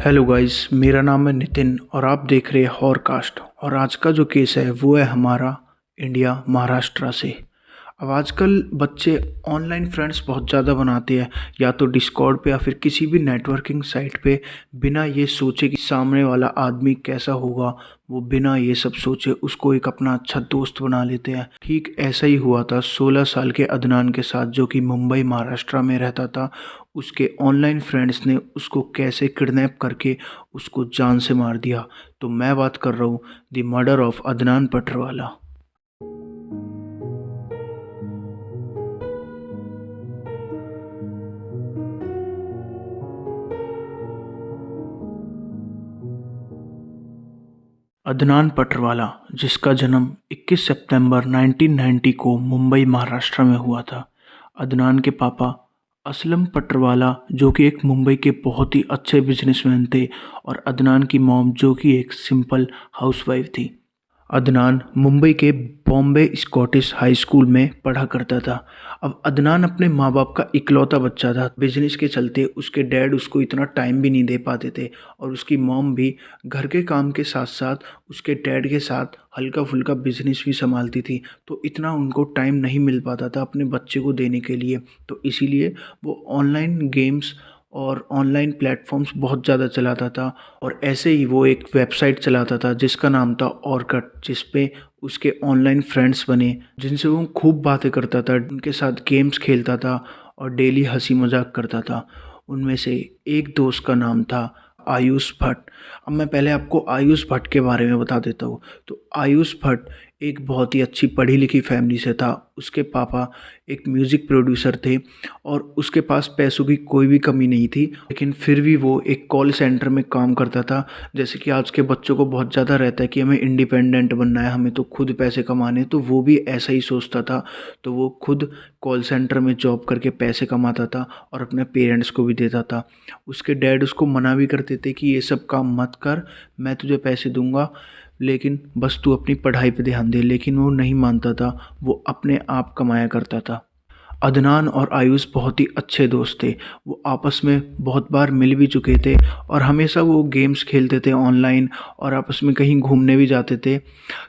Hello guys, मेरा नाम है नितिन और आप देख रहे हैं हॉरकास्ट। और आज का जो केस है वो है हमारा इंडिया महाराष्ट्र से। अब आजकल बच्चे ऑनलाइन फ्रेंड्स बहुत ज़्यादा बनाते हैं, या तो डिस्कॉर्ड पे या फिर किसी भी नेटवर्किंग साइट पे, बिना ये सोचे कि सामने वाला आदमी कैसा होगा। वो बिना ये सब सोचे उसको एक अपना अच्छा दोस्त बना लेते हैं। ठीक ऐसा ही हुआ था 16 साल के अदनान के साथ, जो कि मुंबई महाराष्ट्र में रहता था। उसके ऑनलाइन फ्रेंड्स ने उसको कैसे किडनैप करके उसको जान से मार दिया। तो मैं बात कर रहा हूँ the murder of Adnan Patarwala. Adnan Patarwala, जिसका जन्म 21 सितंबर 1990 को मुंबई महाराष्ट्र में हुआ था। अदनान के पापा असलम पटरवाला, जो कि एक मुंबई के बहुत ही अच्छे बिजनेसमैन थे, और अदनान की मॉम, जो कि एक सिंपल हाउसवाइफ थी। अदनान मुंबई के बॉम्बे स्कॉटिश हाई स्कूल में पढ़ा करता था। अब अदनान अपने माँ बाप का इकलौता बच्चा था। बिजनेस के चलते उसके डैड उसको इतना टाइम भी नहीं दे पाते थे, और उसकी मॉम भी घर के काम के साथ साथ उसके डैड के साथ हल्का फुल्का बिजनेस भी संभालती थी। तो इतना उनको टाइम नहीं मिल पाता था अपने बच्चे को देने के लिए। तो इसीलिए वो ऑनलाइन गेम्स और ऑनलाइन प्लेटफॉर्म्स बहुत ज़्यादा चलाता था। और ऐसे ही वो एक वेबसाइट चलाता था जिसका नाम था ऑरकट, जिस पे उसके ऑनलाइन फ्रेंड्स बने, जिनसे वो खूब बातें करता था, उनके साथ गेम्स खेलता था और डेली हंसी मजाक करता था। उनमें से एक दोस्त का नाम था आयुष भट्ट। अब मैं पहले आपको आयुष भट्ट के बारे में बता देता हूँ। तो आयुष भट्ट एक बहुत ही अच्छी पढ़ी लिखी फैमिली से था। उसके पापा एक म्यूज़िक प्रोड्यूसर थे और उसके पास पैसों की कोई भी कमी नहीं थी, लेकिन फिर भी वो एक कॉल सेंटर में काम करता था। जैसे कि आज के बच्चों को बहुत ज़्यादा रहता है कि हमें इंडिपेंडेंट बनना है, हमें तो खुद पैसे कमाने, तो वो भी ऐसा ही सोचता था। तो वो खुद कॉल सेंटर में जॉब करके पैसे कमाता था और अपने पेरेंट्स को भी देता था। उसके डैड उसको मना भी करते थे कि ये सब काम मत कर, मैं तुझे पैसे दूंगा, लेकिन बस तू अपनी पढ़ाई पे ध्यान दे। लेकिन वो नहीं मानता था, वो अपने आप कमाया करता था। अदनान और आयुष बहुत ही अच्छे दोस्त थे। वो आपस में बहुत बार मिल भी चुके थे और हमेशा वो गेम्स खेलते थे ऑनलाइन, और आपस में कहीं घूमने भी जाते थे।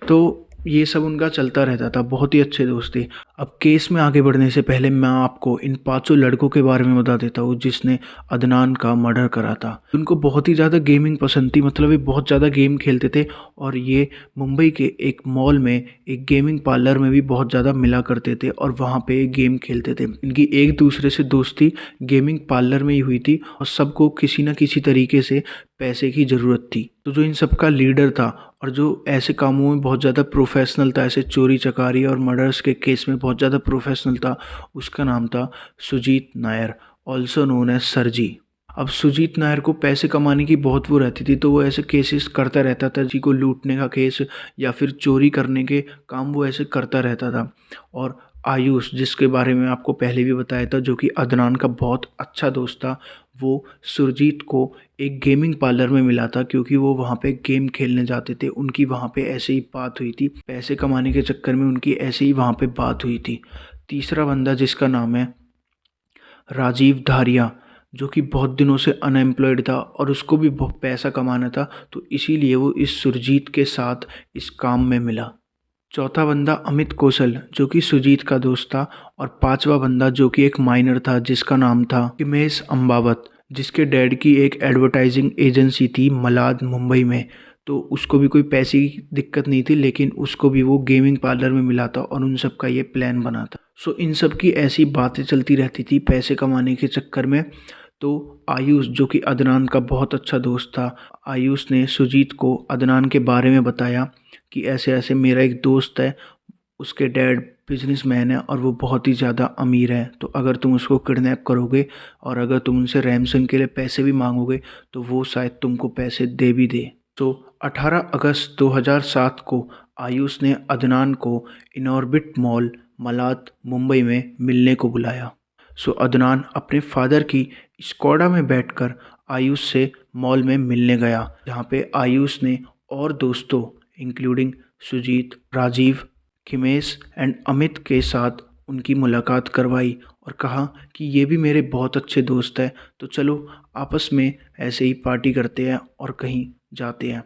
तो ये सब उनका चलता रहता था, बहुत ही अच्छे दोस्त थे। अब केस में आगे बढ़ने से पहले मैं आपको इन पांचों लड़कों के बारे में बता देता हूँ जिसने अदनान का मर्डर करा था। उनको बहुत ही ज़्यादा गेमिंग पसंद थी, मतलब ये बहुत ज़्यादा गेम खेलते थे, और ये मुंबई के एक मॉल में एक गेमिंग पार्लर में भी बहुत ज़्यादा मिला करते थे और वहाँ पे गेम खेलते थे। इनकी एक दूसरे से दोस्ती गेमिंग पार्लर में ही हुई थी, और सबको किसी न किसी तरीके से पैसे की ज़रूरत थी। तो जो इन सबका लीडर था और जो ऐसे कामों में बहुत ज़्यादा प्रोफेशनल था, ऐसे चोरी चकारी और मर्डर्स के केस में बहुत ज़्यादा प्रोफेशनल था, उसका नाम था Sujeet Nair, also known as Sarji. अब सुजीत नायर को पैसे कमाने की बहुत वो रहती थी, तो वो ऐसे केसेस करता रहता था, जी को लूटने का केस या फिर चोरी करने के काम वो ऐसे करता रहता था। और आयुष, जिसके बारे में आपको पहले भी बताया था, जो कि अदनान का बहुत अच्छा दोस्त था, वो सुरजीत को एक गेमिंग पार्लर में मिला था, क्योंकि वो वहाँ पे गेम खेलने जाते थे। उनकी वहाँ पे ऐसे ही बात हुई थी, पैसे कमाने के चक्कर में उनकी ऐसे ही वहाँ पे बात हुई थी। तीसरा बंदा, जिसका नाम है राजीव धारिया, जो कि बहुत दिनों से अनएम्प्लॉयड था और उसको भी बहुत पैसा कमाना था, तो इसीलिए वो इस सुरजीत के साथ इस काम में मिला। चौथा बंदा अमित कौशल, जो कि सुजीत का दोस्त था। और पांचवा बंदा, जो कि एक माइनर था, जिसका नाम था हिमेश अम्बावत, जिसके डैड की एक एडवर्टाइजिंग एजेंसी थी मलाड मुंबई में। तो उसको भी कोई पैसे की दिक्कत नहीं थी, लेकिन उसको भी वो गेमिंग पार्लर में मिला था और उन सब का ये प्लान बना था। सो इन सब की ऐसी बातें चलती रहती थी पैसे कमाने के चक्कर में। तो आयुष, जो कि अदनान का बहुत अच्छा दोस्त था, आयुष ने सुजीत को अदनान के बारे में बताया कि ऐसे ऐसे मेरा एक दोस्त है, उसके डैड बिजनेसमैन है और वो बहुत ही ज़्यादा अमीर है, तो अगर तुम उसको किडनैप करोगे और अगर तुम उनसे रैमसन के लिए पैसे भी मांगोगे तो वो शायद तुमको पैसे दे भी दे। तो 18 अगस्त 2007 को आयुष ने अदनान को इनऑर्बिट मॉल मलाड मुंबई में मिलने को बुलाया। सो अदनान अपने फादर की स्कोडा में बैठकर आयुष से मॉल में मिलने गया, जहाँ पे आयुष ने और दोस्तों इंक्लूडिंग सुजीत, राजीव, खिमेश एंड अमित के साथ उनकी मुलाकात करवाई। और कहा कि ये भी मेरे बहुत अच्छे दोस्त हैं, तो चलो आपस में ऐसे ही पार्टी करते हैं और कहीं जाते हैं।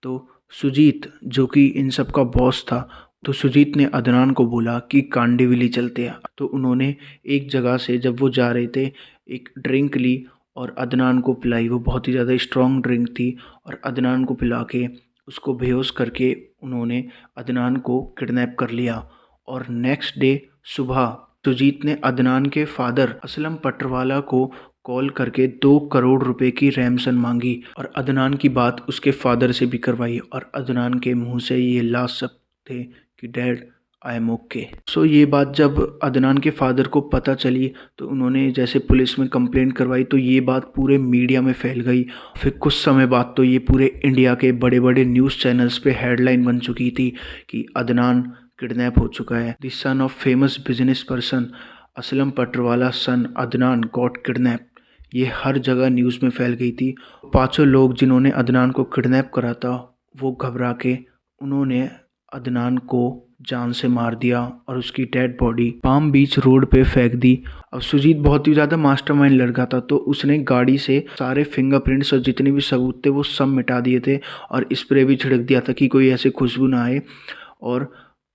तो सुजीत जो कि इन सब का बॉस था, तो सुजीत ने अदनान को बोला कि कांडीवली चलते हैं। तो उन्होंने एक जगह से जब वो जा रहे थे एक ड्रिंक ली और अदनान को पिलाई। वो बहुत ही ज़्यादा स्ट्रॉन्ग ड्रिंक थी और अदनान को पिला के उसको बेहोश करके उन्होंने अदनान को किडनैप कर लिया। और नेक्स्ट डे सुबह सुजीत ने अदनान के फादर असलम पटरवाला को कॉल करके 2 करोड़ रुपए की रैंसम मांगी और अदनान की बात उसके फादर से भी करवाई और अदनान के मुंह से ये लास्ट शब्द थे कि डैड आई एम ओके। सो ये बात जब अदनान के फादर को पता चली तो उन्होंने जैसे पुलिस में कंप्लेंट करवाई, तो ये बात पूरे मीडिया में फैल गई। फिर कुछ समय बाद तो ये पूरे इंडिया के बड़े बड़े न्यूज़ चैनल्स पे हेडलाइन बन चुकी थी कि अदनान किडनैप हो चुका है। The son of famous business person Aslam Patarwala son Adnan got kidnap. ये हर जगह न्यूज़ में फैल गई थी। पांचों लोग जिन्होंने अदनान को किडनैप करा था वो घबरा के उन्होंने अदनान को जान से मार दिया और उसकी डेड बॉडी पाम बीच रोड पे फेंक दी। अब सुजीत बहुत ही ज़्यादा मास्टरमाइंड लड़का था, तो उसने गाड़ी से सारे फिंगरप्रिंट्स और जितने भी सबूत थे वो सब मिटा दिए थे और स्प्रे भी छिड़क दिया था कि कोई ऐसे खुशबू ना आए। और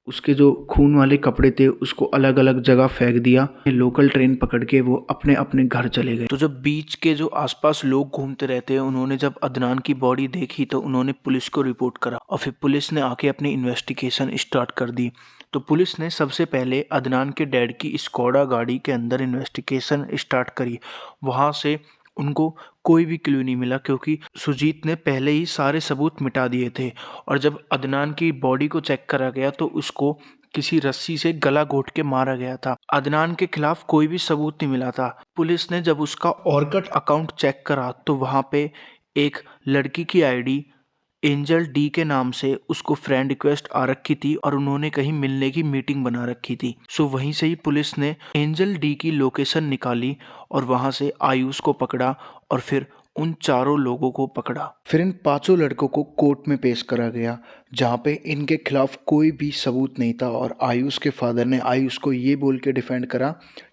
उसके जो खून वाले कपड़े थे उसको अलग अलग जगह फेंक दिया। लोकल ट्रेन पकड़ के वो अपने अपने घर चले गए। तो जब बीच के जो आसपास लोग घूमते रहते हैं उन्होंने जब अदनान की बॉडी देखी तो उन्होंने पुलिस को रिपोर्ट करा और फिर पुलिस ने आके अपनी इन्वेस्टिगेशन स्टार्ट कर दी। तो पुलिस ने सबसे पहले अदनान के डैड की स्कोडा गाड़ी के अंदर इन्वेस्टिगेशन स्टार्ट करी। वहाँ से उनको कोई भी क्लू नहीं मिला क्योंकि सुजीत ने पहले ही सारे सबूत मिटा दिए थे। और जब अदनान की बॉडी को चेक करा गया तो उसको किसी रस्सी से गला घोट के मारा गया था। अदनान के खिलाफ कोई भी सबूत नहीं मिला था। पुलिस ने जब उसका ऑर्कट अकाउंट चेक करा तो वहां पे एक लड़की की आईडी एंजल डी के नाम से उसको फ्रेंड रिक्वेस्ट आ रखी थी और उन्होंने कहीं मिलने की मीटिंग बना रखी थी। सो वहीं से ही पुलिस ने एंजल डी की लोकेशन निकाली और वहां से आयुष को पकड़ा और फिर उन चारों लोगों को पकड़ा। फिर इन पांचों लड़कों को कोर्ट में पेश करा गया जहां पे इनके खिलाफ कोई भी सबूत नहीं था और आयुष के फादर ने आयुष को ये बोल के डिफेंड करा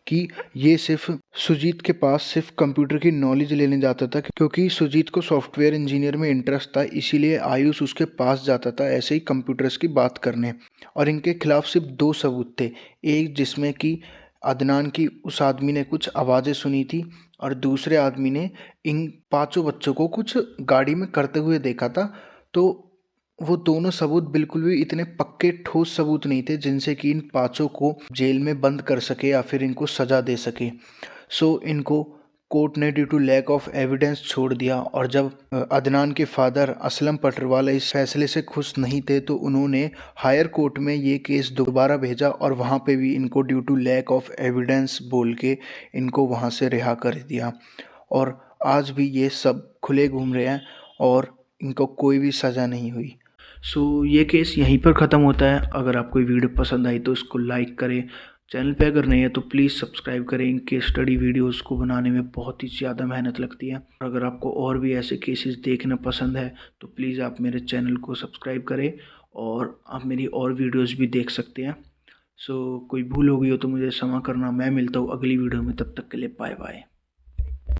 कि ये सिर्फ सुजीत के पास सिर्फ कंप्यूटर की नॉलेज लेने जाता था, क्योंकि सुजीत को सॉफ्टवेयर इंजीनियर में इंटरेस्ट था, इसीलिए आयुष उसके पास जाता था ऐसे ही कंप्यूटर्स की बात करने। और इनके खिलाफ सिर्फ 2 सबूत थे, एक जिसमें कि अदनान की उस आदमी ने कुछ आवाज़ें सुनी थी और दूसरे आदमी ने इन पांचों बच्चों को कुछ गाड़ी में करते हुए देखा था। तो वो दोनों सबूत बिल्कुल भी इतने पक्के ठोस सबूत नहीं थे जिनसे कि इन पांचों को जेल में बंद कर सके या फिर इनको सज़ा दे सके। सो इनको कोर्ट ने due to lack of evidence छोड़ दिया। और जब अदनान के फादर असलम पटरवाला इस फैसले से खुश नहीं थे तो उन्होंने हायर कोर्ट में ये केस दोबारा भेजा और वहाँ पे भी इनको due to lack of evidence बोल के इनको वहाँ से रिहा कर दिया। और आज भी ये सब खुले घूम रहे हैं और इनको कोई भी सज़ा नहीं हुई। सो ये केस यहीं पर ख़त्म होता है। अगर आपको ये वीडियो पसंद आई तो इसको लाइक करें, चैनल पे अगर नहीं है तो प्लीज़ सब्सक्राइब करें। इन केस स्टडी वीडियोस को बनाने में बहुत ही ज़्यादा मेहनत लगती है। और अगर आपको और भी ऐसे केसेस देखना पसंद है तो प्लीज़ आप मेरे चैनल को सब्सक्राइब करें और आप मेरी और वीडियोस भी देख सकते हैं। सो कोई भूल हो गई हो तो मुझे क्षमा करना। मैं मिलता हूँ अगली वीडियो में, तब तक के लिए बाय बाय।